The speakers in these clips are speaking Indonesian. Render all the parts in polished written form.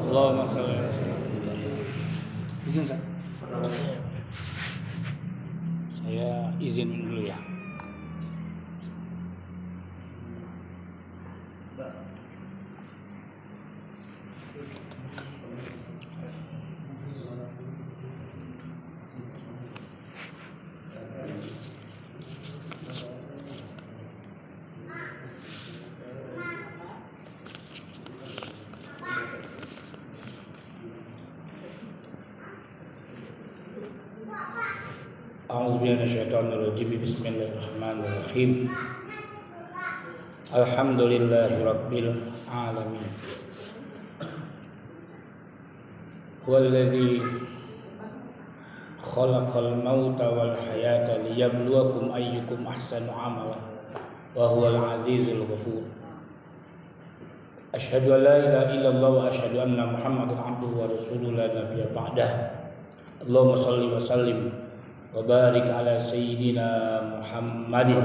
Allahumma shalli ala sayyidina. Izin Ustaz. Saya izin dulu ya. A'udzubillahi minasyaitonirrajim. Bismillahirrahmanirrahim. Alhamdulillahirabbil alamin. Huwallazi khalaqal mauta wal hayata liyabluwakum ayyukum ahsanu amala wa huwal azizul ghafur. Asyhadu an la ilaha illallah wa asyhadu anna Muhammadan abduhu wa rasuluhu la nabiyya ba'dah. Allahumma shalli wa sallim wa barik ala sayyidina Muhammadin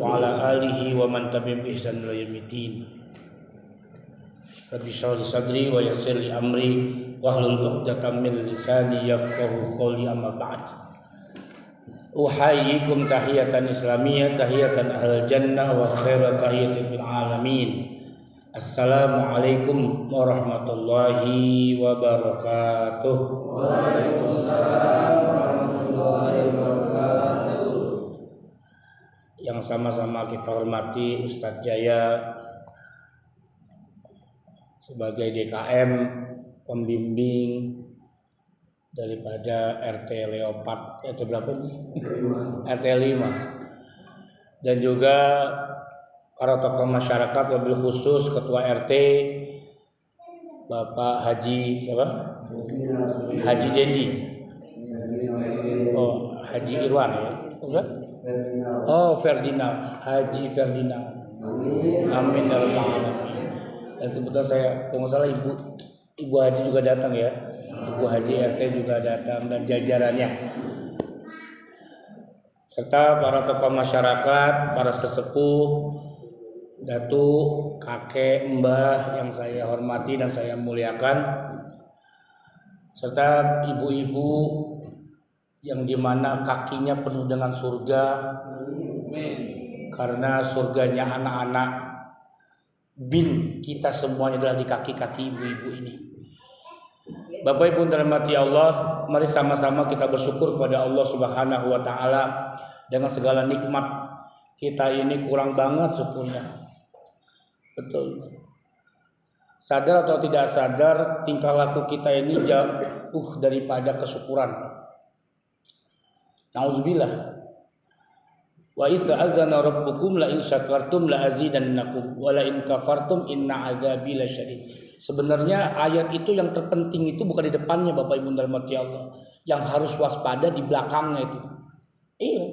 wa ala alihi wa man tabi'ahum bi ihsan ila yaumiddin. Rabbi shrah li sadri wa yassir li amri wahlul 'uqdatam min lisani yafqahu qawli, amma ba'd. Uhayyikum tahiyatan islamiyah, tahiyatan ahlul jannah wa khairat tahiyatin fil alamin. Assalamualaikum warahmatullahi wabarakatuh. Waalaikumsalam warahmatullahi wabarakatuh. Yang sama-sama kita hormati Ustadz Jaya sebagai DKM pembimbing daripada RT Leopard, RT berapa nih? RT 5. Dan juga para tokoh masyarakat, wabil khusus Ketua RT Bapak Haji siapa? Haji Dendi. Oh, Haji Irwan ya. Oh, Ferdinand, Haji Ferdinand. Amin ya rabbal alamin. Dan kebetulan saya, kalau nggak salah Ibu Haji juga datang ya. Ibu Haji RT juga datang dan jajarannya. Serta para tokoh masyarakat, para sesepuh, datuk, kakek, mbah yang saya hormati dan saya muliakan, serta ibu-ibu yang dimana kakinya penuh dengan surga, karena surganya anak-anak bin kita semuanya adalah di kaki-kaki ibu-ibu ini. Bapak Ibu dirahmati Allah, mari sama-sama kita bersyukur kepada Allah Subhanahu wa taala dengan segala nikmat. Kita ini kurang banget syukurnya. Betul. Sadar atau tidak sadar, tingkah laku kita ini jauh daripada kesyukuran. Nauzubillah. Wa idza azana rabbukum la in syakartum la azidannakum wa la in kafartum inna azabi lasyadid. Sebenarnya ayat itu yang terpenting itu bukan di depannya Bapak Ibu dirahmati Allah. Yang harus waspada di belakangnya itu. Iya.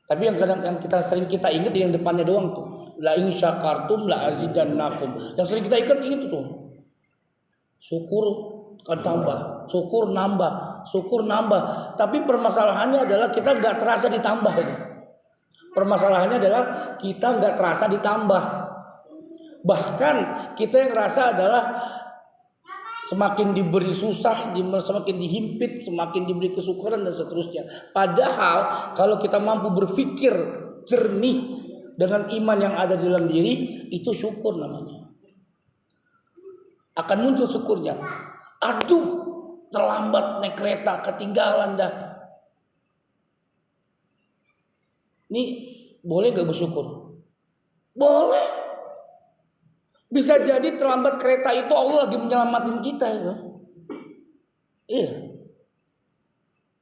Tapi yang kadang yang kita sering kita ingat yang depannya doang tuh. La in syakartum la azidannakum. Yang sering kita ingat tuh. Syukur akan tambah, syukur nambah, syukur nambah. Tapi permasalahannya adalah kita nggak terasa ditambah itu. Permasalahannya adalah kita nggak terasa ditambah. Bahkan kita yang rasa adalah semakin diberi susah, semakin dihimpit, semakin diberi kesyukuran dan seterusnya. Padahal kalau kita mampu berpikir jernih dengan iman yang ada di dalam diri, itu syukur namanya. Akan muncul syukurnya. Aduh, terlambat naik kereta, ketinggalan dah. Ini boleh gak bersyukur? Boleh. Bisa jadi terlambat kereta itu Allah lagi menyelamatin kita itu. Iya.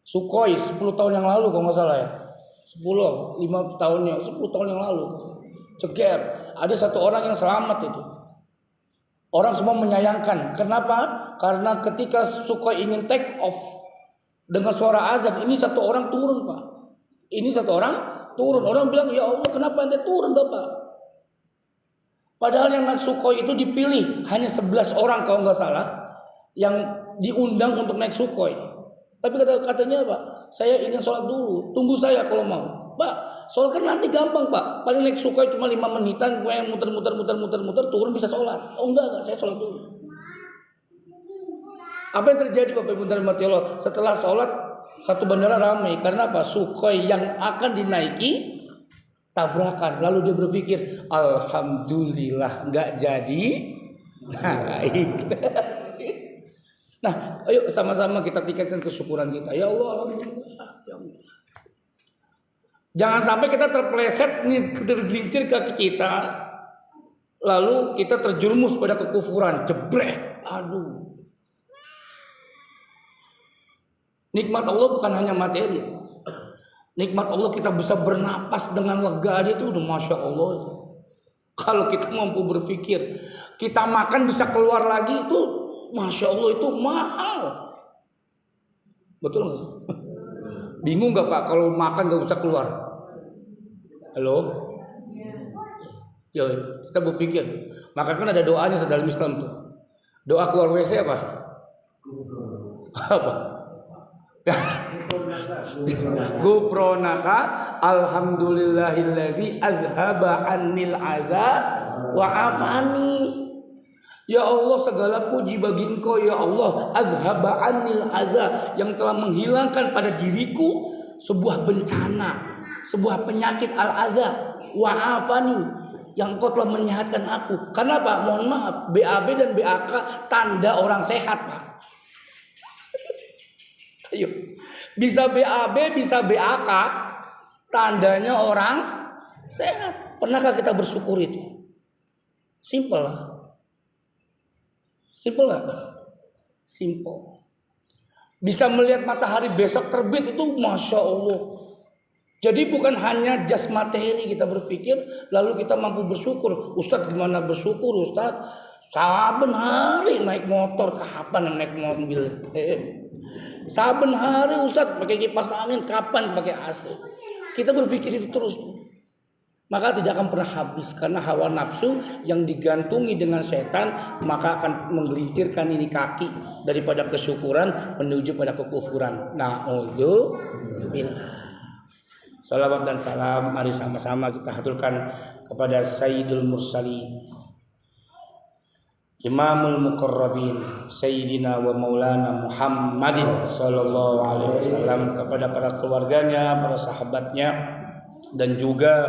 Sukhoi 10 tahun yang lalu kalau nggak salah ya. 5 tahun yang lalu. Ceger. Ada satu orang yang selamat itu. Orang semua menyayangkan. Kenapa? Karena ketika Sukhoi ingin take off dengan suara azan, ini satu orang turun, Pak. Ini satu orang turun. Orang bilang, "Ya Allah, kenapa ente turun, Bapak?" Padahal yang naik Sukhoi itu dipilih hanya 11 orang kalau nggak salah yang diundang untuk naik Sukhoi. Tapi katanya Pak, saya ingin sholat dulu, tunggu saya kalau mau. Pak, sholat kan nanti gampang Pak, paling naik Sukhoi cuma 5 menitan, gue yang muter-muter turun bisa sholat. Oh enggak, saya sholat dulu. Apa yang terjadi Bapak Ibu dan rahmati Allah? Setelah sholat satu bandara ramai karena apa? Sukhoi yang akan dinaiki tabrakan. Lalu dia berpikir, alhamdulillah nggak jadi naik. Nah, ayo sama-sama kita tingkatkan kesyukuran kita. Ya Allah, alhamdulillah. Ya Allah. Jangan sampai kita terpleset nih, tergelincir kaki kita, lalu kita terjerumus pada kekufuran, jebrek. Aduh. Nikmat Allah bukan hanya materi. Nikmat Allah kita bisa bernapas dengan lega aja itu udah masya Allah. Kalau kita mampu berpikir, kita makan bisa keluar lagi itu masya Allah itu mahal. Betul nggak sih? Bingung nggak Pak kalau makan nggak bisa keluar? Halo? Ya kita berpikir. Maka kan ada doanya dalam Islam tuh. Doa keluar WC apa? Apa? Gufronaka alhamdulillahilladzi azhaba annil adza wa afani. Ya Allah, segala puji bagi Engkau ya Allah, azhaba annil adza, yang telah menghilangkan pada diriku sebuah bencana, sebuah penyakit al-adza, wa afani, yang Engkau telah menyehatkan aku. Karena Pak, mohon maaf, BAB dan BAK tanda orang sehat Pak. Ayo. Bisa BAB, bisa BAK, tandanya orang sehat. Pernahkah kita bersyukur itu? Simple lah. Simple gak? Simple. Bisa melihat matahari besok terbit itu masya Allah. Jadi bukan hanya just materi kita berpikir, lalu kita mampu bersyukur. Ustadz gimana bersyukur Ustadz? Saben hari naik motor, kapan naik mobil? Saben hari Ustadz pakai kipas angin, kapan pakai AC? Kita berpikir itu terus. Maka tidak akan pernah habis. Karena hawa nafsu yang digantungi dengan setan, maka akan menggelincirkan ini kaki daripada kesyukuran menuju pada kekufuran. Na'udzubillah. Salawat dan salam mari sama-sama kita haturkan kepada Sayyidul Mursalin, Imamul Muqarrabin, Sayyidina wa Maulana Muhammadin sallallahu alaihi wasallam, kepada para keluarganya, para sahabatnya, dan juga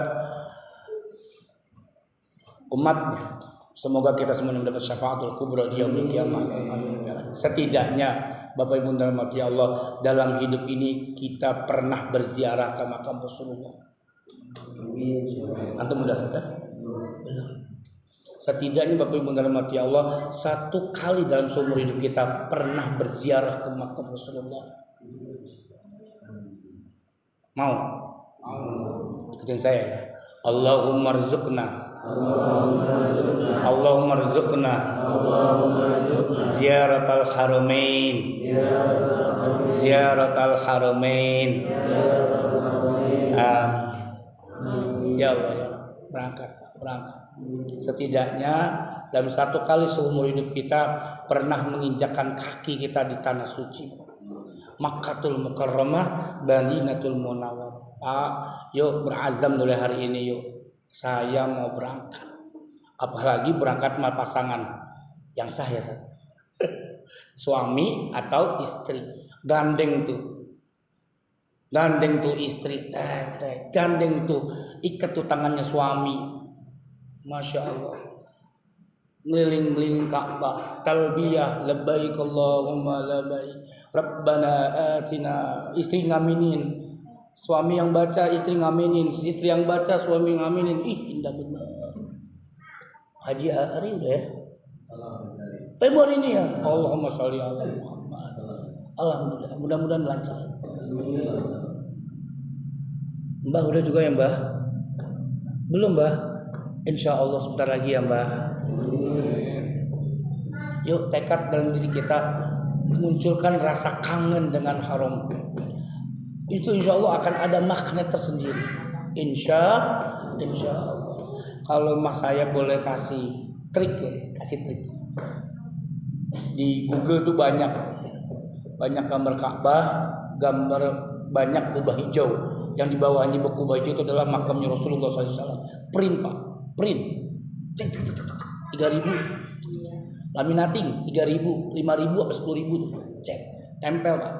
umatnya. Semoga kita semua mendapat syafaatul kubra di yaumil qiyamah. Setidaknya Bapak Ibu dan rahmati Allah, dalam hidup ini kita pernah berziarah ke makam Rasulullah. Antum sudah sadar? Benar. Setidaknya Bapak Ibu dan rahmati Allah, satu kali dalam seumur hidup kita pernah berziarah ke makam Rasulullah. Mau? Ikutin saya. Allahumma rzuqna ziyaratal haramain. Ya Allah, berangkat. Setidaknya dalam satu kali seumur hidup kita pernah menginjakkan kaki kita di tanah suci Makkatul Mukarramah, Madinatul Munawwarah. Pak, yuk berazam mulai hari ini yuk. Saya mau berangkat. Apalagi berangkat sama pasangan yang sah ya, suami atau istri. Gandeng tuh istri, gandeng tuh, ikat tuh tangannya suami. Masya Allah, ngeliling Ka'bah, talbiyah, labbaik Allahumma labbaik, Rabbana atina, istri ngaminin, suami yang baca, istri ngaminin, istri yang baca, suami ngaminin. Ih, indah benar. Haji hari udah ya, Februari ini ya. Allahumma sholli ala Muhammad. Alhamdulillah, mudah-mudahan lancar. Mbah udah juga ya Mbah? Belum Mbah? Insya Allah sebentar lagi ya Mbah. Yuk tekad dalam diri kita, munculkan rasa kangen dengan haram. Itu insya Allah akan ada magnet tersendiri. Insya Allah. Kalau mas saya boleh kasih trik ya, di Google tuh banyak gambar Ka'bah, gambar banyak kubah hijau. Yang di bawahnya kubah hijau itu adalah makamnya Rasulullah SAW. Print Pak. Print 3.000. Laminating 3.000, 5.000 apa 10.000 tuh. Cek. Tempel, Pak.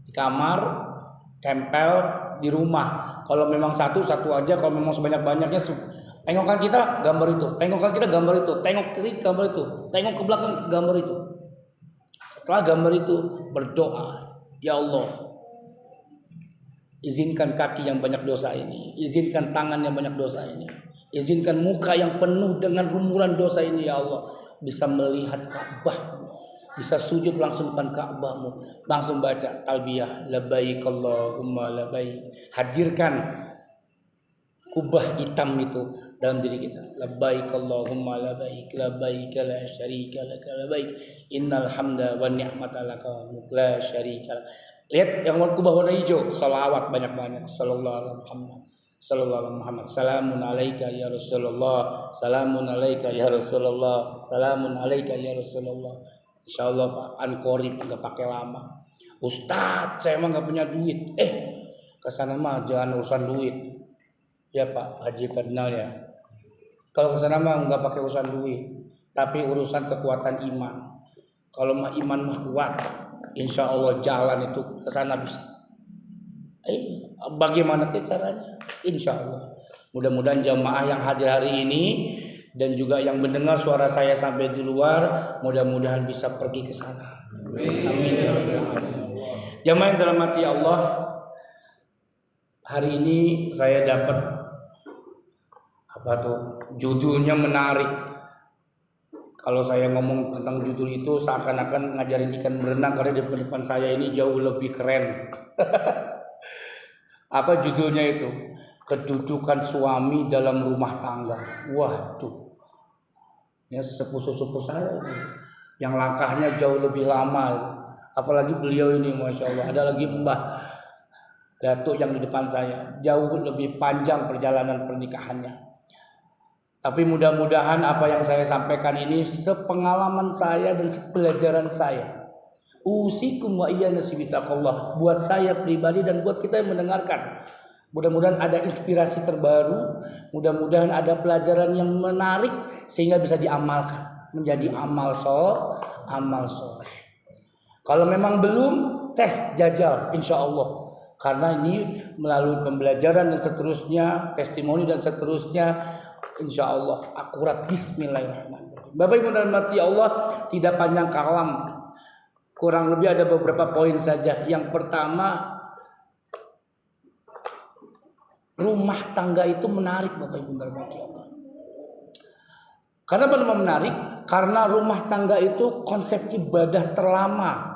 Di kamar, tempel di rumah. Kalau memang satu aja, kalau memang sebanyak-banyaknya tengokan kita gambar itu, tengokan kita gambar itu, tengok kiri gambar itu, tengok ke belakang gambar itu. Setelah gambar itu berdoa, ya Allah, izinkan kaki yang banyak dosa ini, izinkan tangan yang banyak dosa ini, izinkan muka yang penuh dengan rumuran dosa ini, ya Allah, bisa melihat Ka'bah, bisa sujud langsung depan Ka'bahmu, langsung baca talbiyah, labbaik Allahumma labbaik. Hadirkan kubah hitam itu dalam diri kita. Labbaik Allahumma labbaik, labbaik la syarika lak, labbaik innal hamda wan ni'mata lak la syarika lak. Lihat yang kubah warna hijau, salawat banyak-banyak, sallallahu alaihi Muhammad, sallallahu alaihi Muhammad, salamun alaika ya Rasulullah, salamun alaika ya Rasulullah, salamun alaika ya Rasulullah. Insyaallah Pak, ankorib enggak pakai lama. Ustaz, saya emang enggak punya duit. Kesana mah jangan urusan duit. Ya Pak Haji Fadnal ya. Kalau kesana mah nggak pakai urusan duit, tapi urusan kekuatan iman. Kalau mah iman mah kuat, insya Allah jalan itu kesana bisa. Bagaimana caranya? Insya Allah. Mudah-mudahan jamaah yang hadir hari ini dan juga yang mendengar suara saya sampai di luar, mudah-mudahan bisa pergi ke sana. Amin. Jamaah yang dirahmati Allah, hari ini saya dapat judulnya menarik. Kalau saya ngomong tentang judul itu seakan-akan ngajarin ikan berenang, karena di depan saya ini jauh lebih keren. Apa judulnya itu? Kedudukan suami dalam rumah tangga. Waduh, ya sesepuh-sesepuh saya yang langkahnya jauh lebih lama. Apalagi beliau ini, masya Allah. Ada lagi Mbah Datuk yang di depan saya, jauh lebih panjang perjalanan pernikahannya. Tapi mudah-mudahan apa yang saya sampaikan ini sepengalaman saya dan sepelajaran saya. Usikum wa iyana sibitaqallah, buat saya pribadi dan buat kita yang mendengarkan. Mudah-mudahan ada inspirasi terbaru, mudah-mudahan ada pelajaran yang menarik sehingga bisa diamalkan menjadi amal soleh. Kalau memang belum, tes jajal insya Allah. Karena ini melalui pembelajaran dan seterusnya, testimoni dan seterusnya, insya Allah akurat. Bismillahirrahmanirrahim. Bapak Ibu dan mati Allah, tidak panjang kalam, kurang lebih ada beberapa poin saja. Yang pertama, rumah tangga itu menarik Bapak Ibu dan mati Allah. Karena benar menarik, karena rumah tangga itu konsep ibadah terlama.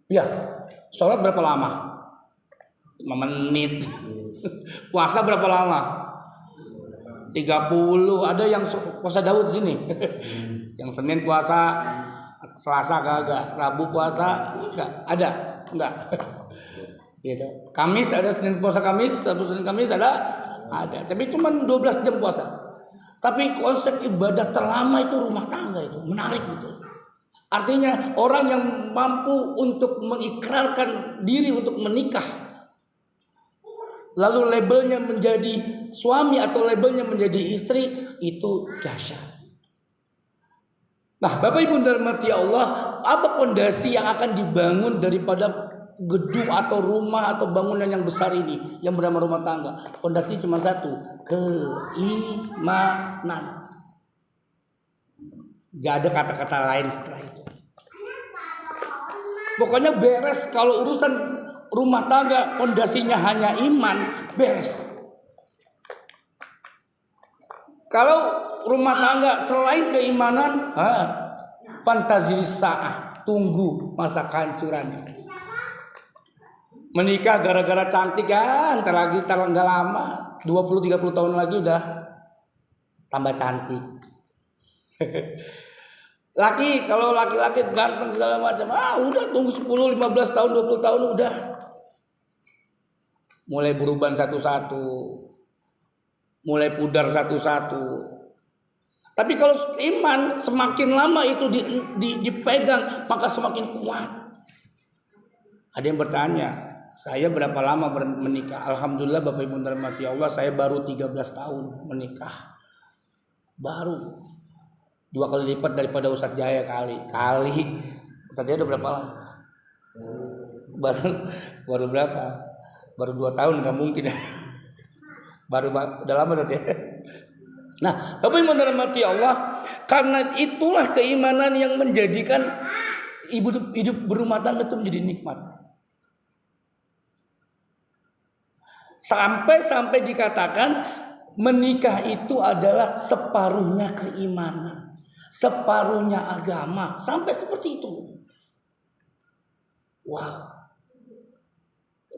Ya, sholat berapa lama? 5 menit. Puasa berapa lama? 30. Ada yang puasa Daud sini. Yang Senin puasa, Selasa kagak, Rabu puasa enggak ada, enggak. Gitu. Kamis ada, Senin puasa Kamis, Sabtu Senin Kamis ada. Tapi cuma 12 jam puasa. Tapi konsep ibadah terlama itu rumah tangga itu menarik betul. Artinya orang yang mampu untuk mengikrarkan diri untuk menikah, lalu labelnya menjadi suami atau labelnya menjadi istri, itu dahsyat. Nah, Bapak Ibu dirahmati Allah, apa pondasi yang akan dibangun daripada gedung atau rumah atau bangunan yang besar ini yang bernama rumah tangga? Pondasi cuma satu, keimanan. Gak ada kata-kata lain setelah itu. Pokoknya beres. Kalau urusan rumah tangga pondasinya hanya iman, beres. Kalau rumah tangga selain keimanan, fantasi saah, tunggu masa kehancurannya. Menikah gara-gara cantik kan, ntar lagi nggak lama, 20-30 tahun lagi udah tambah cantik. Kalau laki-laki ganteng segala macam, udah tunggu 10-15 tahun, 20 tahun udah mulai beruban satu-satu, mulai pudar satu-satu. Tapi kalau iman semakin lama itu dipegang, maka semakin kuat. Ada yang bertanya, saya berapa lama menikah? Alhamdulillah Bapak Ibu dirahmati Allah, saya baru 13 tahun menikah. Baru 2 kali lipat daripada Ustadz Jaya kali. Ustadz Jaya udah berapa lama? Baru berapa? Baru 2 tahun, nggak mungkin ya. Baru udah lama Ustadz ya. Nah, Bapak Ibu dirahmati Allah, karena itulah keimanan yang menjadikan hidup berumah tangga itu menjadi nikmat. Sampai dikatakan menikah itu adalah separuhnya keimanan, separuhnya agama, sampai seperti itu. Wow.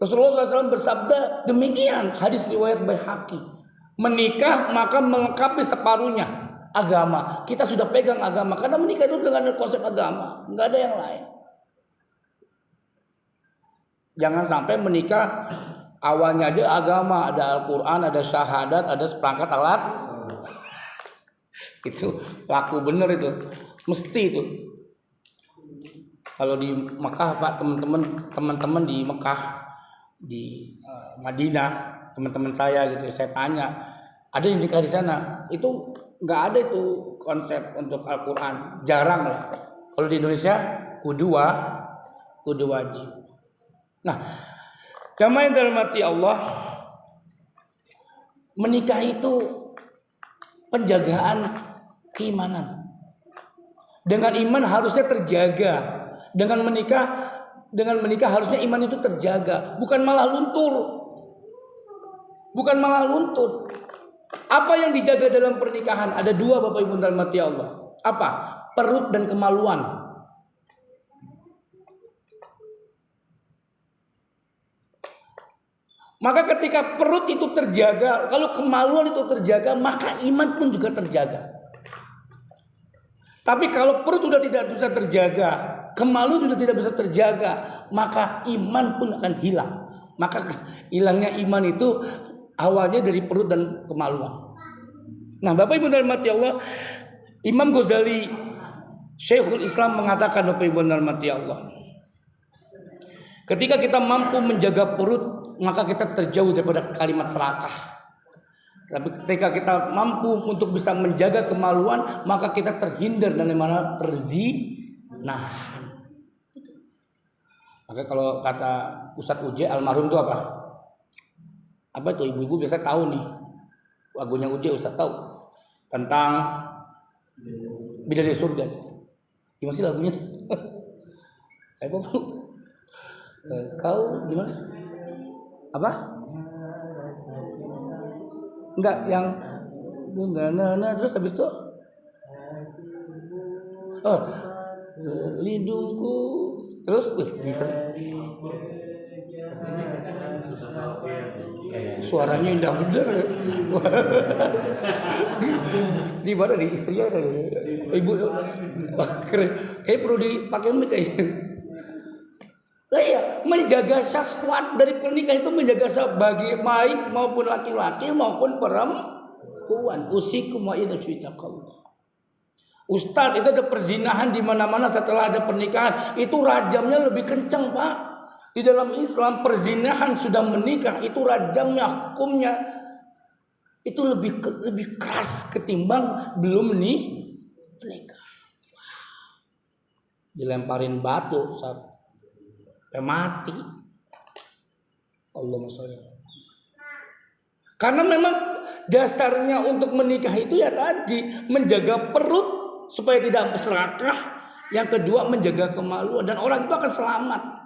Rasulullah SAW bersabda demikian, hadis riwayat Baihaqi. Menikah maka melengkapi separuhnya agama. Kita sudah pegang agama karena menikah itu dengan konsep agama, nggak ada yang lain. Jangan sampai menikah awalnya aja agama, ada Al-Quran, ada syahadat, ada seperangkat alat. Itu laku bener itu, mesti itu. Kalau di Mekah Pak, teman-teman di Mekah, di Madinah, teman-teman saya gitu, saya tanya, ada yang nikah di sana, itu nggak ada itu konsep untuk Al-Quran, jarang lah. Kalau di Indonesia kudu wajib. Nah, jamaah yang dirahmati Allah, menikah itu penjagaan keimanan. Dengan iman harusnya terjaga. Dengan menikah harusnya iman itu terjaga, bukan malah luntur. Apa yang dijaga dalam pernikahan? Ada 2 Bapak Ibu dirahmati Allah. Apa? Perut dan kemaluan. Maka ketika perut itu terjaga, kalau kemaluan itu terjaga, maka iman pun juga terjaga. Tapi kalau perut sudah tidak bisa terjaga, kemaluan sudah tidak bisa terjaga, maka iman pun akan hilang. Maka hilangnya iman itu awalnya dari perut dan kemaluan. Nah, Bapak Ibu dirahmati Allah, Imam Ghazali Syekhul Islam mengatakan, Bapak Ibu dirahmati Allah, ketika kita mampu menjaga perut, maka kita terjauh daripada kalimat serakah. Tapi ketika kita mampu untuk bisa menjaga kemaluan, maka kita terhindar dari mana perzinahan. Maka kalau kata Ustadz Uje almarhum itu apa? Apa itu? Ibu-ibu biasa tahu nih. Lagunya Uje Ustadz tahu tentang bidadari surga. Gimana sih lagunya? Apa bu? Kau gimana? Apa? Enggak, yang terus habis itu lindungku terus suaranya indah bener. Di mana di istrinya ibu keren. Kayak perlu dipakai mic kayaknya. Iya, menjaga syahwat dari pernikahan itu menjaga syahwat bagi baik maupun laki-laki maupun perempuan. Usikum wa inasyidakallah. Ustadz, itu ada perzinahan di mana-mana setelah ada pernikahan, itu rajamnya lebih kencang, Pak. Di dalam Islam perzinahan sudah menikah itu rajamnya, hukumnya itu lebih keras ketimbang belum menikah. Dilemparin batu saat mati. Allahumma sholli. Karena memang dasarnya untuk menikah itu ya tadi menjaga perut supaya tidak serakah. Yang kedua menjaga kemaluan dan orang itu akan selamat.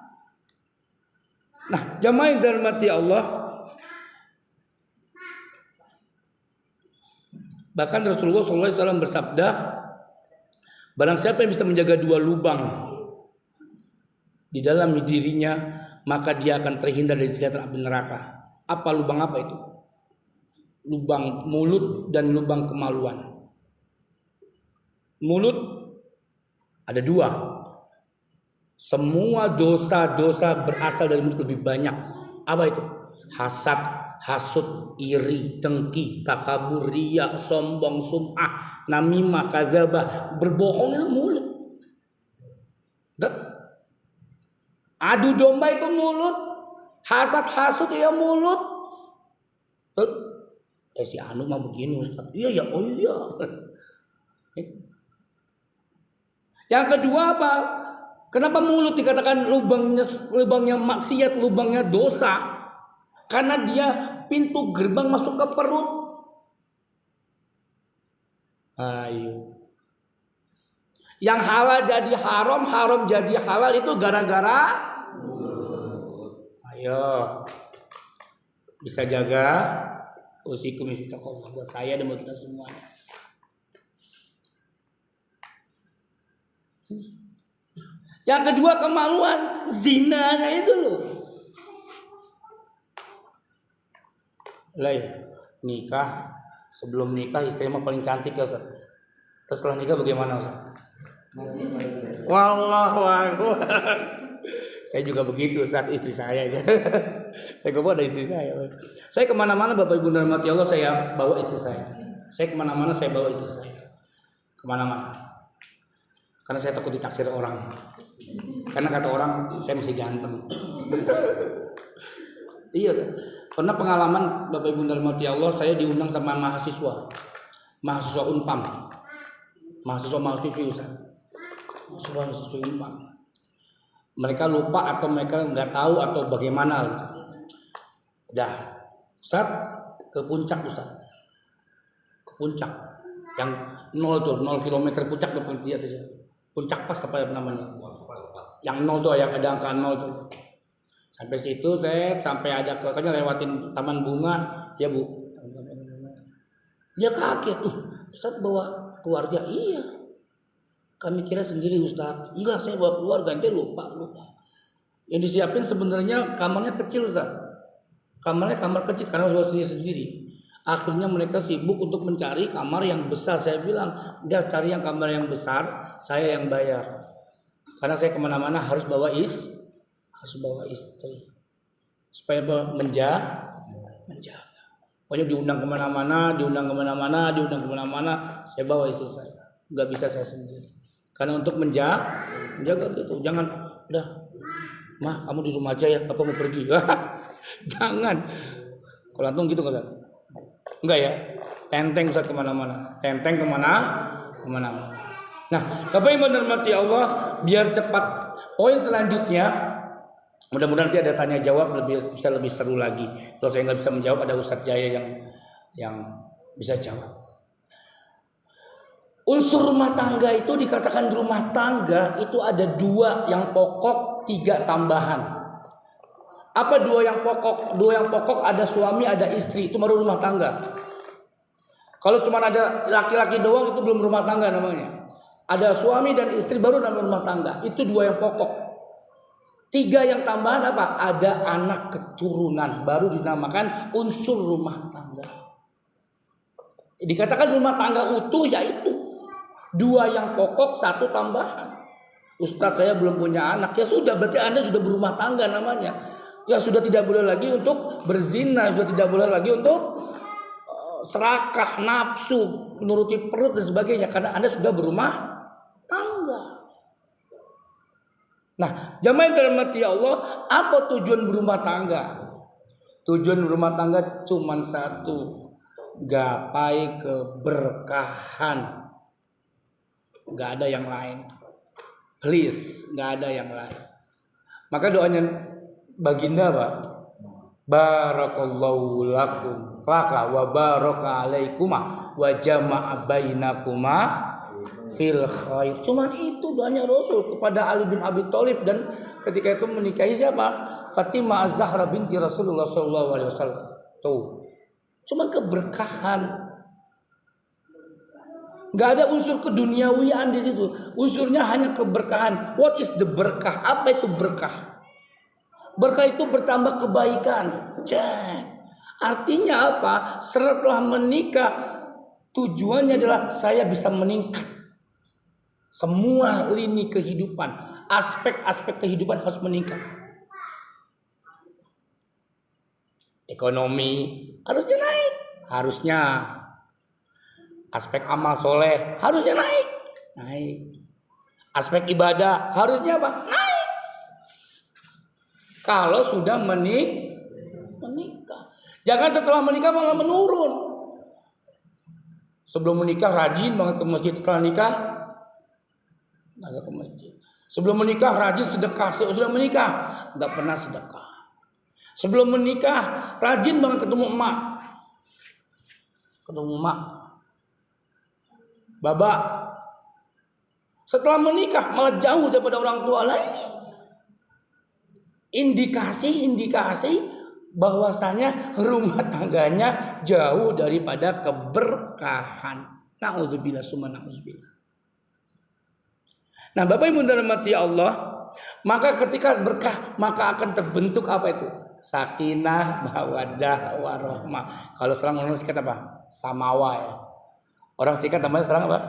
Nah, jamaah yang dirahmati Allah, bahkan Rasulullah SAW bersabda, barang siapa yang bisa menjaga 2 lubang di dalam dirinya, maka dia akan terhindar dari jeratan api neraka. Apa lubang apa itu? Lubang mulut dan lubang kemaluan. Mulut ada 2. Semua dosa-dosa berasal dari mulut lebih banyak. Apa itu? Hasad, hasud, iri, dengki, takabur, riya, sombong, sum'ah, namimah, kadzabah, berbohong itu mulut. Dan adu domba itu mulut, hasad hasud ya mulut. Si Anu mah begini Ustaz. Iya ya, oh iya. Yang kedua apa? Kenapa mulut dikatakan lubangnya maksiat, lubangnya dosa? Karena dia pintu gerbang masuk ke perut. Ayo. Yang halal jadi haram, haram jadi halal itu gara-gara ayo. Bisa jaga usikum istaqomah buat saya dan buat kita semua. Yang kedua kemaluan, zinanya itu loh. Nikah, sebelum nikah istri mah paling cantik ya Ustaz. Terus setelah nikah bagaimana Ustaz? Wallahu akbar. Saya juga begitu saat istri saya aja. Saya bawa ada istri saya. Saya kemana-mana Bapak Ibu dan rahmati Allah saya bawa istri saya. Saya kemana-mana saya bawa istri saya. Kemana-mana. Karena saya takut ditaksir orang. Karena kata orang saya masih ganteng. Iya, pernah pengalaman Bapak Ibu dan rahmati Allah, saya diundang sama mahasiswa Unpam, mahasiswi Ustaz. Mahasiswa Unpam. Mereka lupa atau mereka nggak tahu atau bagaimana gitu. Dah, Ustaz ke puncak Ustaz. Ke puncak. Yang 0 kilometer puncak depan dia tuh. Puncak pas apa namanya? Yang 0 tuh yang ada angka 0 tuh. Sampai situ sampai ada kakaknya lewatin taman bunga, ya Bu. Dia kaget, Ustaz bawa keluarga, iya. Kami kira sendiri Ustaz. Enggak, saya bawa keluarga, nanti lupa. Yang disiapin sebenarnya kamarnya kecil Ustaz. Kamar kecil karena sudah sendiri. Akhirnya mereka sibuk untuk mencari kamar yang besar. Saya bilang, udah cari yang kamar yang besar, saya yang bayar. Karena saya kemana-mana harus bawa istri. Supaya menjaga. Pokoknya diundang kemana-mana, saya bawa istri saya. Nggak bisa saya sendiri. Karena untuk menjaga gitu. Jangan, udah, Mah kamu di rumah aja ya, apa mau pergi? Jangan. Kalau antum gitu nggak? Enggak ya. Tenteng Ustaz kemana-mana. Nah, Bapak Ibu dan rahmati Allah, biar cepat. Poin selanjutnya, mudah-mudahan nanti ada tanya jawab bisa lebih seru lagi. Kalau saya nggak bisa menjawab, ada Ustaz Jaya yang bisa jawab. Unsur rumah tangga itu dikatakan rumah tangga itu ada 2 yang pokok, 3 tambahan. Apa 2 yang pokok? 2 yang pokok ada suami, ada istri, itu baru rumah tangga. Kalau cuma ada laki-laki doang itu belum rumah tangga namanya. Ada suami dan istri baru namanya rumah tangga. Itu 2 yang pokok. 3 yang tambahan apa? Ada anak keturunan, baru dinamakan unsur rumah tangga. Dikatakan rumah tangga utuh yaitu 2 yang pokok, 1 tambahan. Ustadz saya belum punya anak. Ya sudah, berarti Anda sudah berumah tangga namanya. Ya sudah tidak boleh lagi untuk berzina, sudah tidak boleh lagi untuk serakah, nafsu, menuruti perut dan sebagainya. Karena Anda sudah berumah tangga. Nah, jamaah yang dirahmati Allah, apa tujuan berumah tangga? Tujuan berumah tangga cuma 1, gapai keberkahan. Gak ada yang lain. Please, gak ada yang lain. Maka doanya baginda Pak, barakallahu lakum laka wa baraka alaikuma wa jama'a bainakuma fil khair. Cuman itu doanya Rasul kepada Ali bin Abi Thalib, dan ketika itu menikahi siapa? Fatimah Az-Zahra binti Rasulullah SAW. Tuh. Cuman keberkahan. Gak ada unsur keduniawian di situ. Unsurnya hanya keberkahan. What is the berkah? Apa itu berkah? Berkah itu bertambah kebaikan. Cek. Artinya apa? Setelah menikah, tujuannya adalah saya bisa meningkat. Semua lini kehidupan, aspek-aspek kehidupan harus meningkat. Ekonomi harusnya naik. Harusnya. Aspek amal soleh harusnya naik. Aspek ibadah harusnya apa? Naik. Kalau sudah menikah. Jangan setelah menikah malah menurun. Sebelum menikah rajin banget ke masjid, setelah nikah agak ke masjid. Sebelum menikah rajin sedekah, sudah menikah nggak pernah sedekah. Sebelum menikah rajin banget ketemu emak, babak. Setelah menikah malah jauh daripada orang tua lain. Indikasi bahwasanya rumah tangganya jauh daripada keberkahan. Na'udzubillah summa na'udzubillah. Nah, Bapak Ibu dirahmati Allah, maka ketika berkah maka akan terbentuk apa itu? Sakinah, mawaddah, warahmah. Kalau sekarang orang sikat apa? Samawa ya. Orang sikat namanya sekarang apa?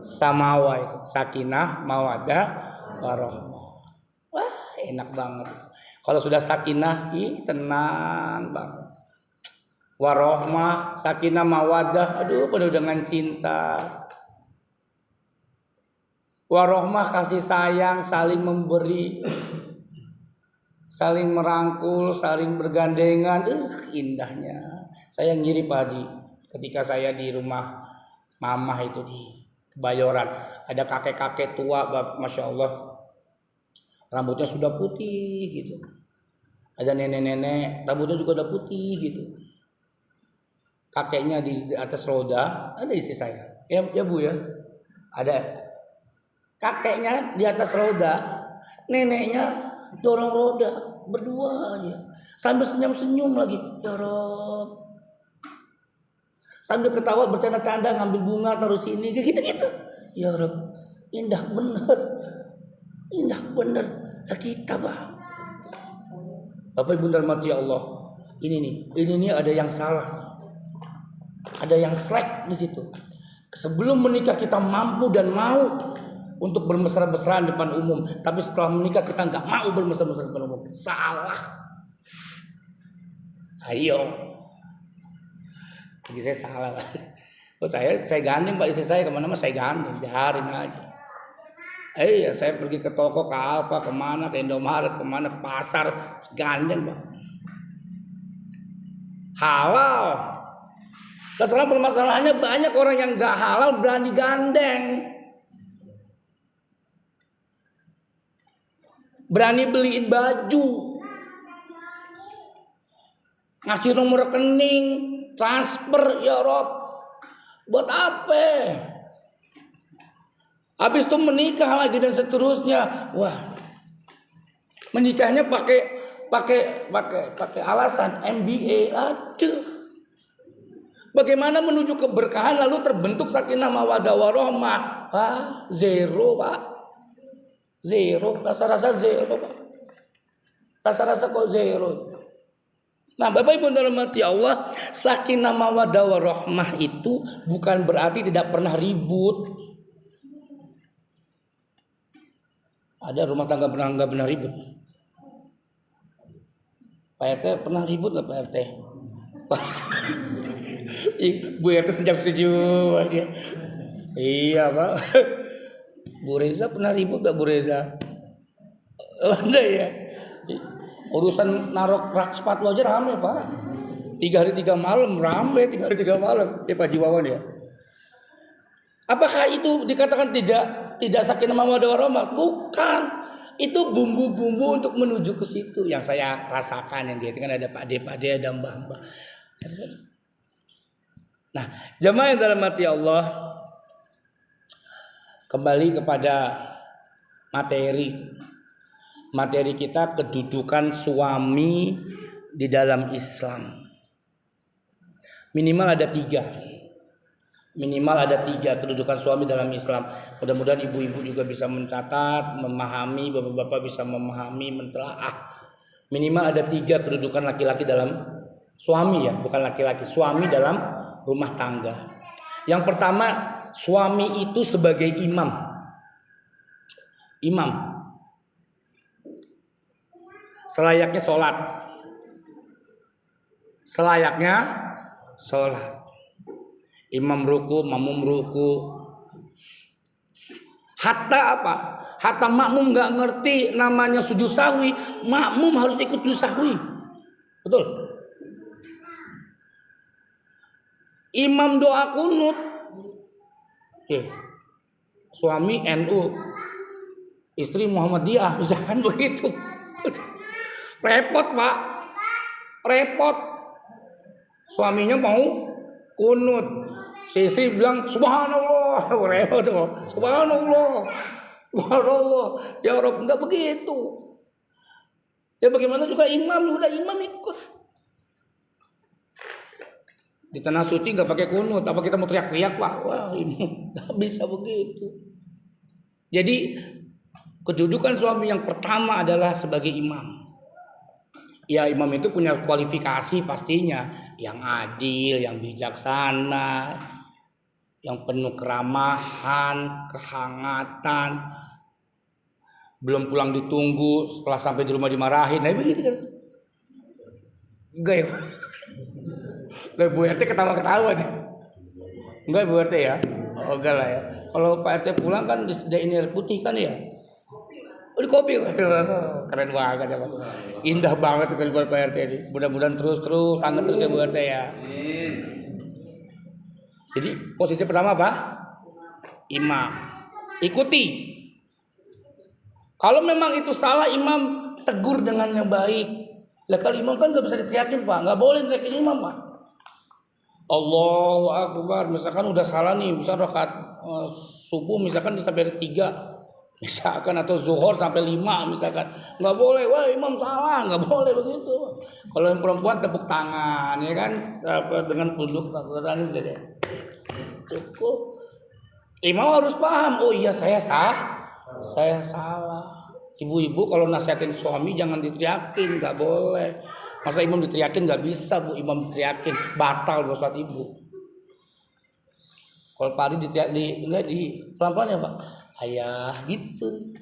Samawa itu. Sakinah, mawaddah, warahmah. Wah, enak banget. Kalau sudah sakinah, tenang banget. Warahmah, sakinah, mawaddah, aduh penuh dengan cinta. Warahmah kasih sayang, saling memberi, saling merangkul, saling bergandengan. Indahnya. Saya ngiri Pak Haji ketika saya di rumah mamah itu di Kebayoran. Ada kakek-kakek tua, Masya Allah. Rambutnya sudah putih gitu. Ada nenek-nenek, rambutnya juga udah putih gitu. Kakeknya di atas roda, ada istri saya. Ya Bu ya. Ada kakeknya di atas roda, neneknya dorong roda, berdua aja. Sambil senyum-senyum lagi. Ya Rob. Sambil ketawa bercanda-canda ngambil bunga taruh sini kayak gitu-gitu. Ya Rob, indah bener. Indah bener. Lah kita, Pak. Bapak Ibu dirahmati Allah. Ini nih ada yang salah. Ada yang slack di situ. Sebelum menikah kita mampu dan mau untuk bermesra-mesraan depan umum, tapi setelah menikah kita nggak mau bermesra-mesraan depan umum. Salah. Ayo. Bagi saya salah. Oh saya gandeng Pak istri saya kemana-mana saya gandeng, biarin aja. Saya pergi ke toko, ke Alfa, kemana, ke Indomaret, kemana, ke pasar, gandeng Pak. Halal. Nah, sekarang permasalahannya banyak orang yang nggak halal berani gandeng. Berani beliin baju, ngasih nomor rekening, transfer, ya Rob. Buat apa? Habis itu menikah lagi dan seterusnya. Wah, menikahnya pakai alasan MBA. Aduh. Bagaimana menuju keberkahan lalu terbentuk sakinah mawaddah warahmah? Zero, Pak. Zero, rasa-rasa zero, Pak. Rasa-rasa kok zero. Nah, Bapak Ibu dirahmati Allah, sakinah mawaddah warahmah itu bukan berarti tidak pernah ribut. Ada rumah tangga nggak pernah ribut. Pak RT pernah ribut lah Pak RT. Bu RT senyum aja. Iya Pak. Bu Reza pernah ribut gak Bu Reza? Ada ya. Urusan narok rak sepatu aja rame Pak. 3 hari 3 malam rame, 3 hari 3 malam. Pak Jiwawan ya. Apakah itu dikatakan tidak sakinah mawaddah warahmah? Bukan. Itu bumbu-bumbu untuk menuju ke situ yang saya rasakan, yang kan ada Pak D, ada Mbah. Nah, jemaah yang dirahmati Allah, kembali kepada materi kita, kedudukan suami di dalam Islam. Minimal ada 3 kedudukan suami dalam Islam. Mudah-mudahan ibu-ibu juga bisa mencatat, memahami, bapak-bapak bisa memahami, mentelaah. Minimal ada 3 kedudukan laki-laki dalam suami ya, bukan laki-laki, suami dalam rumah tangga. Yang pertama, suami itu sebagai imam. Selayaknya sholat. Imam ruku, makmum ruku. Hatta apa? Hatta makmum nggak ngerti namanya sujud sahwi, makmum harus ikut sujud sahwi. Betul. Imam doa kunut, Suami NU, istri Muhammadiyah, misalkan begitu. Repot, Pak. Repot. Suaminya mau kunut, si istri bilang subhanallah. Repot tuh. Subhanallah. Subhanallah. Ya Rabb, enggak begitu. Ya bagaimana juga imam, udah imam ikut. Di tanah suci nggak pakai kunut, apa kita mau teriak-teriak, Pak? Wah, imam nggak bisa begitu. Jadi kedudukan suami yang pertama adalah sebagai imam. Ya, imam itu punya kualifikasi pastinya, yang adil, yang bijaksana, yang penuh keramahan, kehangatan. Belum pulang ditunggu, setelah sampai di rumah dimarahin. Nah, begitu kan? Enggak ya? Lah Bu RT ketawa-ketawa aja. Enggak Bu RT ya? Oh, enggak lah ya. Kalau Pak RT pulang kan disediain air putih kan ya? Oh, di kopi. Keren banget ya Pak. Indah banget tuh kalau Pak RT ini. Mudah-mudahan terus hangat terus ya Bu RT ya. Jadi posisi pertama apa? Imam. Ikuti. Kalau memang itu salah, imam tegur dengan yang baik. Lah kalau imam kan nggak bisa diteriakin, Pak. Nggak boleh teriakin imam, Pak. Allahu Akbar. Misalkan udah salah nih, misal rakaat subuh misalkan sampai 3, misalkan, atau zuhur sampai 5 misalkan, nggak boleh. Wah, imam salah, nggak boleh begitu. Kalau yang perempuan tepuk tangan, ya kan, dengan punduk tangan saja. Cukup. Imam harus paham. Oh iya, saya salah. Ibu-ibu kalau nasihatin suami jangan diteriakin, nggak boleh. Masa imam diteriakin? Nggak bisa Bu, imam diteriakin batal buat sholat ibu. Kalau Pak Ari diteriak di pelan-pelan ya Pak, ayah gitu.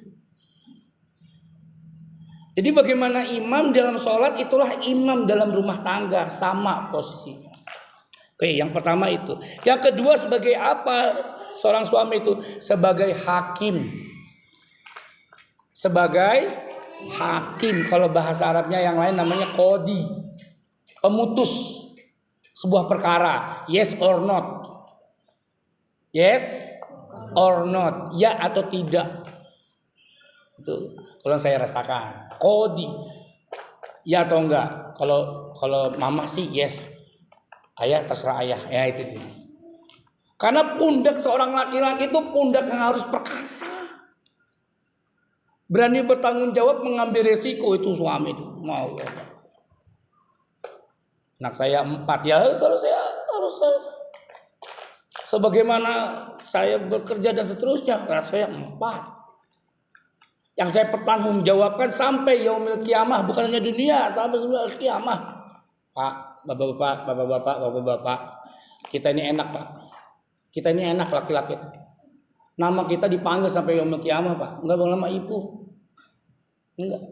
Jadi bagaimana imam dalam sholat, itulah imam dalam rumah tangga, sama posisinya. Oke, yang pertama itu. Yang kedua, sebagai apa seorang suami itu? Sebagai hakim. Sebagai hakim, kalau bahasa Arabnya yang lain namanya qadi, pemutus sebuah perkara, yes or not, yes or not, ya atau tidak. Itu kalau saya rasakan, qadi, ya atau enggak. Kalau mama sih yes, ayah terserah ayah, ya itu dia. Karena pundak seorang laki-laki itu pundak yang harus perkasa. Berani bertanggung jawab, mengambil resiko, itu suami itu. Mau ya. Anak saya 4 ya, harus sebagaimana saya bekerja dan seterusnya. Anak saya 4. Yang saya bertanggung jawabkan sampai yaumil kiamah, bukan hanya dunia, sampai yaumil kiamah. Pak, bapak-bapak, kita ini enak Pak. Kita ini enak laki-laki. Nama kita dipanggil sampai yaumil kiamah, Pak. Enggak nama ibu. Enggak.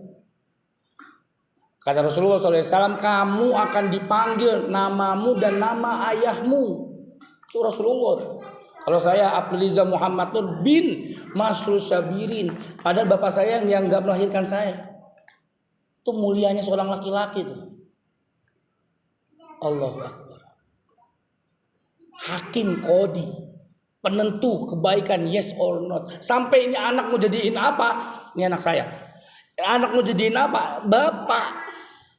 Kata Rasulullah SAW, kamu akan dipanggil namamu dan nama ayahmu. Itu Rasulullah. Kalau saya Abdulliza Muhammad Nur bin Masrur Sabirin, padahal bapak saya yang enggak melahirkan saya. Itu mulianya seorang laki-laki itu. Allahu Akbar. Hakim qadi, penentu kebaikan, yes or not. Sampai ini anak mau jadiin apa? Ini anak saya. Anak mau jadiin apa? Bapak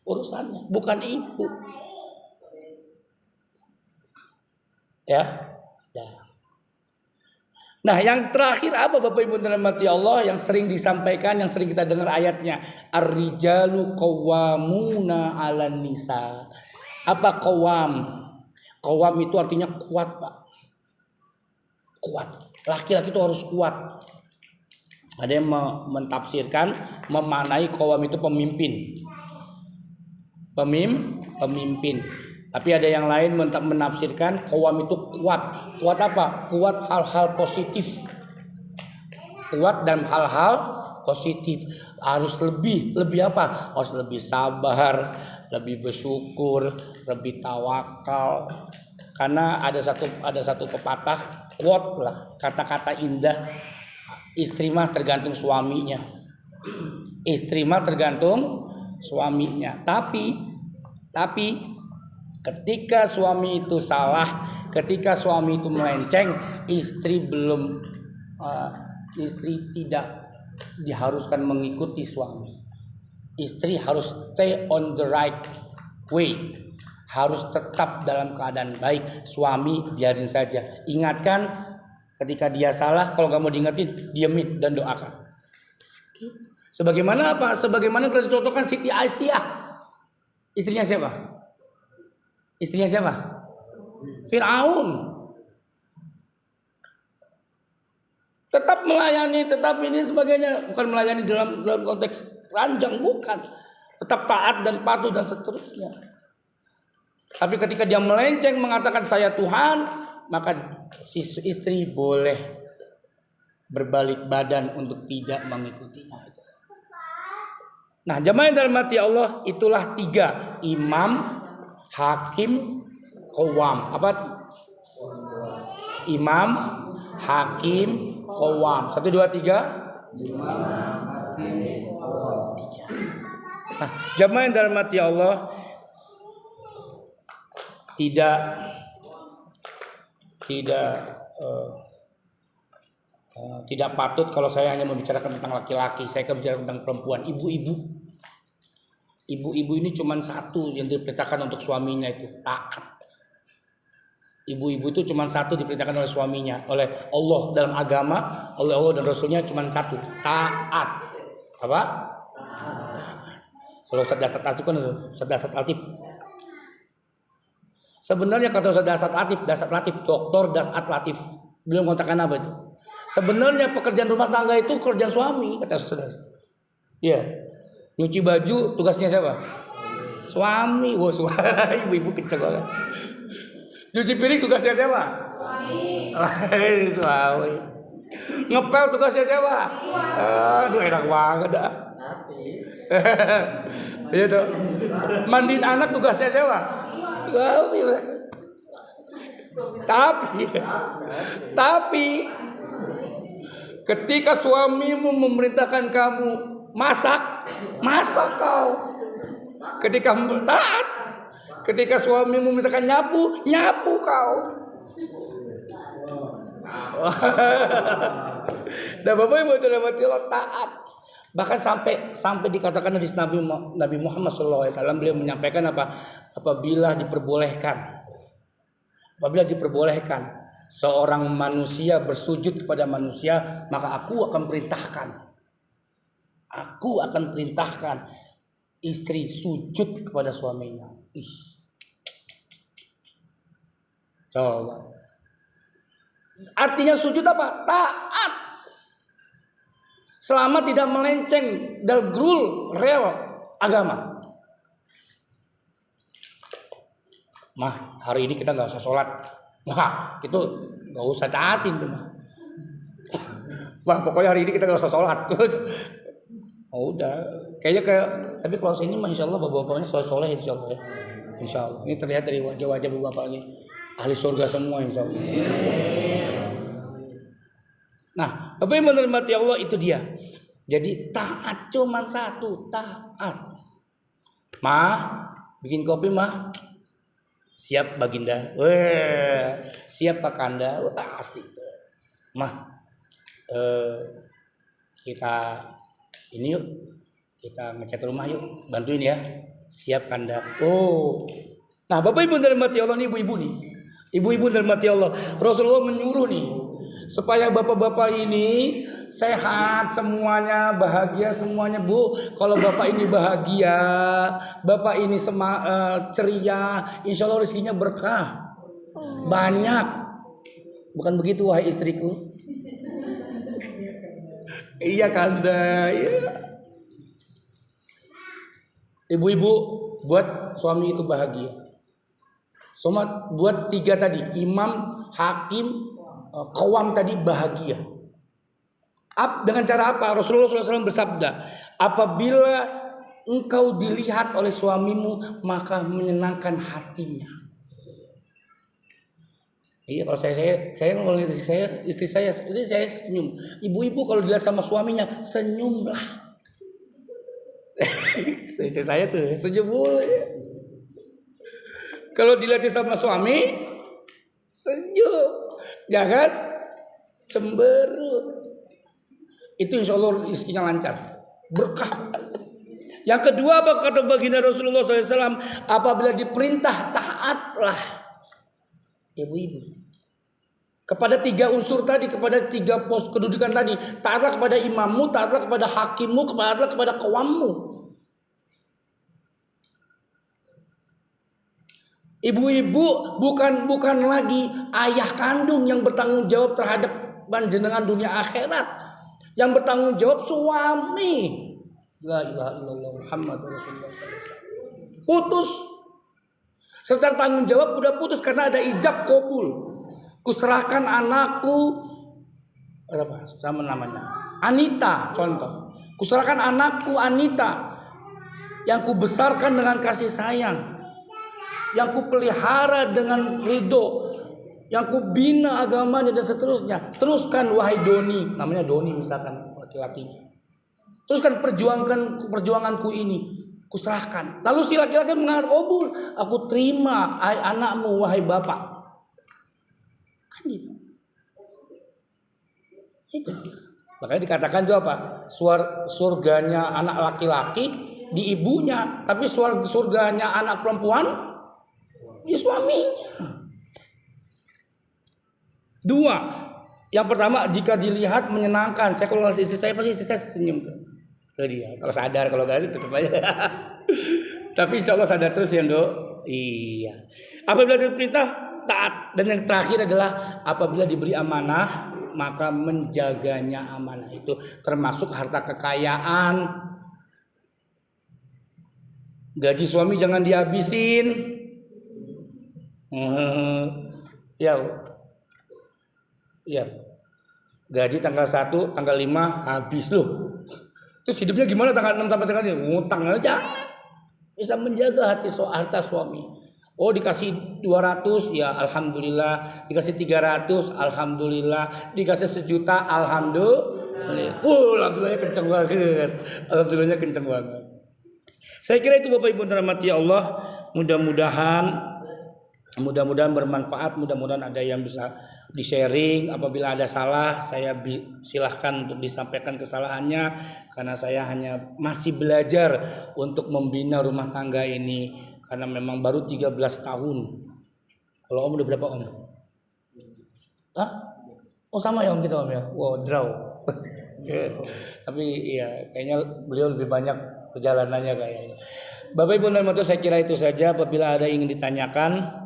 urusannya, bukan ibu. Ya. Nah, yang terakhir apa Bapak Ibu dirahmati Allah, yang sering disampaikan, yang sering kita dengar ayatnya, ar-rijalu qawwamuna 'alan nisa. Apa qawwam? Qawwam itu artinya kuat, Pak. Kuat. Laki-laki itu harus kuat. Ada yang mentafsirkan, memaknai qawwam itu pemimpin. Pemimpin. Tapi ada yang lain menafsirkan qawwam itu kuat. Kuat apa? Kuat hal-hal positif. Kuat dan hal-hal positif. Harus lebih apa? Harus lebih sabar, lebih bersyukur, lebih tawakal. Karena ada satu pepatah, quote lah, kata-kata indah. Istri mah tergantung suaminya. Istri mah tergantung suaminya. Tapi Ketika suami itu salah, ketika suami itu melenceng, istri tidak diharuskan mengikuti suami. Istri harus stay on the right way, harus tetap dalam keadaan baik. Suami biarin saja, ingatkan ketika dia salah. Kalau nggak mau diingetin, diamin dan doakan. Sebagaimana apa? Sebagaimana kita contohkan Siti Aisyah. Istrinya siapa? Istrinya siapa? Fir'aun. Tetap melayani, tetap ini sebagainya. Bukan melayani dalam konteks ranjang, bukan. Tetap taat dan patuh dan seterusnya. Tapi ketika dia melenceng mengatakan saya Tuhan, maka si istri boleh berbalik badan untuk tidak mengikutinya. Nah, jamaah yang dirahmati Allah, itulah 3: imam, hakim, qawam. Apa? Imam, hakim, qawam. 1, 2, 3. Imam, hakim, qawam. 3. Nah, jamaah yang dirahmati Allah, tidak patut kalau saya hanya membicarakan tentang laki-laki. Saya akan bicara tentang perempuan, ibu-ibu. Ibu-ibu ini cuma satu yang diperintahkan untuk suaminya, itu taat. Ibu-ibu itu cuma satu diperintahkan oleh suaminya, oleh Allah dalam agama, oleh Allah dan Rasulnya cuma satu, taat. Apa? Kalau Ustaz Dasat Latif kan Ustaz Dasat Latif. Sebenarnya kata Ustaz Dasat Latif, Doktor Dasat Latif, beliau mengatakan apa itu? Sebenarnya pekerjaan rumah tangga itu kerjaan suami, kata Ustaz. Iya. Nyuci baju tugasnya siapa? Suami. Wah, ibu-ibu kenceng banget. Nyuci piring tugasnya siapa? Suami. Ngepel tugasnya siapa? Aduh, enak banget dah. Iya tuh. Mandiin anak tugasnya siapa? Suami. Tapi ketika suamimu memerintahkan kamu masak kau. Ketika taat, ketika suamimu memerintahkan nyapu kau. Dan Bapak Ibu dirahmati taat. Bahkan sampai dikatakan hadis Nabi Muhammad SAW, beliau menyampaikan apa? Apabila diperbolehkan seorang manusia bersujud kepada manusia, maka aku akan perintahkan istri sujud kepada suaminya. Coba. Artinya sujud apa? Taat. Selama tidak melenceng dari rel agama. Mah, hari ini kita nggak usah sholat. Wah, itu nggak usah taatin tuh, mah. Wah, pokoknya hari ini kita nggak usah sholat. Oh, udah, tapi kalau sini mah insya Allah bapak-bapaknya soleh insya Allah ya. Insya Allah. Ini terlihat dari wajah-wajah bapak-bapaknya ahli surga semua insya Allah. Nah, Bapak yang menikmati Allah itu dia. Jadi taat cuma satu, taat. Mah, bikin kopi mah. Siap Baginda. Siap Pak Kanda. Asik. Mah, kita ini yuk. Kita ngecat rumah yuk. Bantuin ya. Siap Kanda. Oh. Nah, Bapak Ibu dirahmati Allah nih, ibu-ibu nih. Ibu-ibu dirahmati Allah. Rasulullah menyuruh nih supaya bapak-bapak ini sehat semuanya, bahagia semuanya, Bu. Kalau bapak ini bahagia, bapak ini ceria, insya Allah rezekinya berkah, banyak. Bukan begitu wahai istriku? Iya Kanda, iya. Ibu-ibu buat suami itu bahagia. Buat 3 tadi, imam, hakim, qawam tadi bahagia. Dengan cara apa? Rasulullah SAW bersabda, apabila engkau dilihat oleh suamimu, maka menyenangkan hatinya. Iya, kalau kalau istri saya senyum. Ibu-ibu kalau dilihat sama suaminya, senyumlah. Istri saya tuh senyum boleh. Kalau dilihat sama suami, senyum. Jangan cemberut. Itu insya Allah rezekinya lancar, berkah. Yang kedua apa kata baginda Rasulullah SAW? Apabila diperintah taatlah ibu-ibu. Kepada tiga unsur tadi, kepada tiga pos kedudukan tadi. Taatlah kepada imammu, taatlah kepada hakimmu, taatlah kepada kaummu. Ibu-ibu bukan lagi ayah kandung yang bertanggung jawab terhadap panjenengan dunia akhirat. Yang bertanggung jawab suami. La ilaha illallah Muhammad Rasulullah SAW. Putus. Secara tanggung jawab udah putus karena ada ijab kabul. Kuserahkan anakku apa sama namanya? Anita contoh. Kuserahkan anakku Anita yang kubesarkan dengan kasih sayang. Yang kupelihara dengan ridho. Yang kubina agamanya dan seterusnya. Teruskan wahai Doni, namanya Doni misalkan laki-lakinya. Teruskan perjuanganku ini, kuserahkan. Lalu si laki-laki mengatakan, kabul, aku terima anakmu wahai bapak. Kan gitu. Itu. Makanya dikatakan itu apa? Surganya anak laki-laki di ibunya, tapi surganya anak perempuan di suaminya. Dua, yang pertama jika dilihat menyenangkan. Saya kalau istri saya pasti istri saya senyum tuh. Tuh dia. Kalau sadar, kalau gak tetap aja. Tapi insya Allah sadar terus ya Dok. Iya. Apabila diperintah taat. Dan yang terakhir adalah apabila diberi amanah maka menjaganya amanah itu termasuk harta kekayaan. Gaji suami jangan dihabisin. Ya, gaji tanggal 1, tanggal 5 habis loh. Terus hidupnya gimana tanggal 6 sampai tanggal 5? Ngutang aja. Bisa menjaga harta suami. Oh dikasih 200 ya alhamdulillah. Dikasih 300 alhamdulillah. Dikasih 1 juta alhamdulillah. Alhamdulillahnya kenceng banget. Alhamdulillahnya kenceng banget. Saya kira itu Bapak Ibu dirahmati Allah. Mudah-mudahan bermanfaat, mudah-mudahan ada yang bisa di-sharing. Apabila ada salah, saya silahkan untuk disampaikan kesalahannya. Karena saya hanya masih belajar untuk membina rumah tangga ini. Karena memang baru 13 tahun. Kalau Om udah berapa Om? Hah? Oh sama ya Om kita Om ya? Wow, draw. Tapi iya, kayaknya beliau lebih banyak perjalanannya kayaknya. Bapak Ibu dirahmati, saya kira itu saja. Apabila ada yang ingin ditanyakan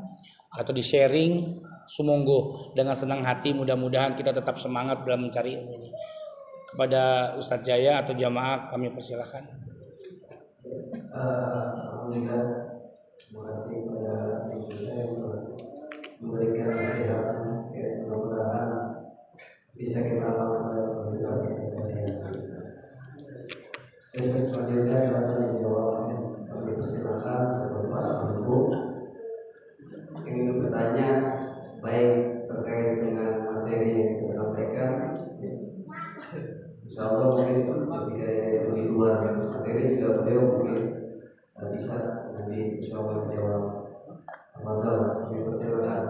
atau di-sharing, sumonggo dengan senang hati, mudah-mudahan kita tetap semangat dalam mencari ilmu ini. Kepada Ustadz Jaya atau jamaah kami persilahkan. Alhamdulillah, terima kasih kepada Ibu yang memberikan nasihat yang mudah-mudahan bisa kita amalkan dalam kehidupan kita. Sesi selanjutnya adalah jawab. Kami persilakan Bapak Ibu ingin bertanya baik terkait dengan materi yang kita sampaikan. Insya Allah mungkin ketika itu di luar materi juga beliau mungkin bisa nanti insya Allah menjawab. Kami persilakan.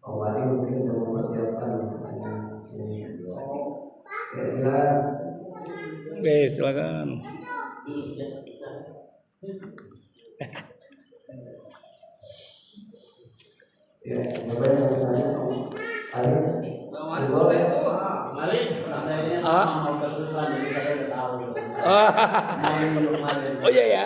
Pak Wali mungkin sudah mempersiapkan. Ya silakan. Oke, silakan. Ya, Bapak yang bertanya, Ali. Boleh itu. Mari, Oh iya ya.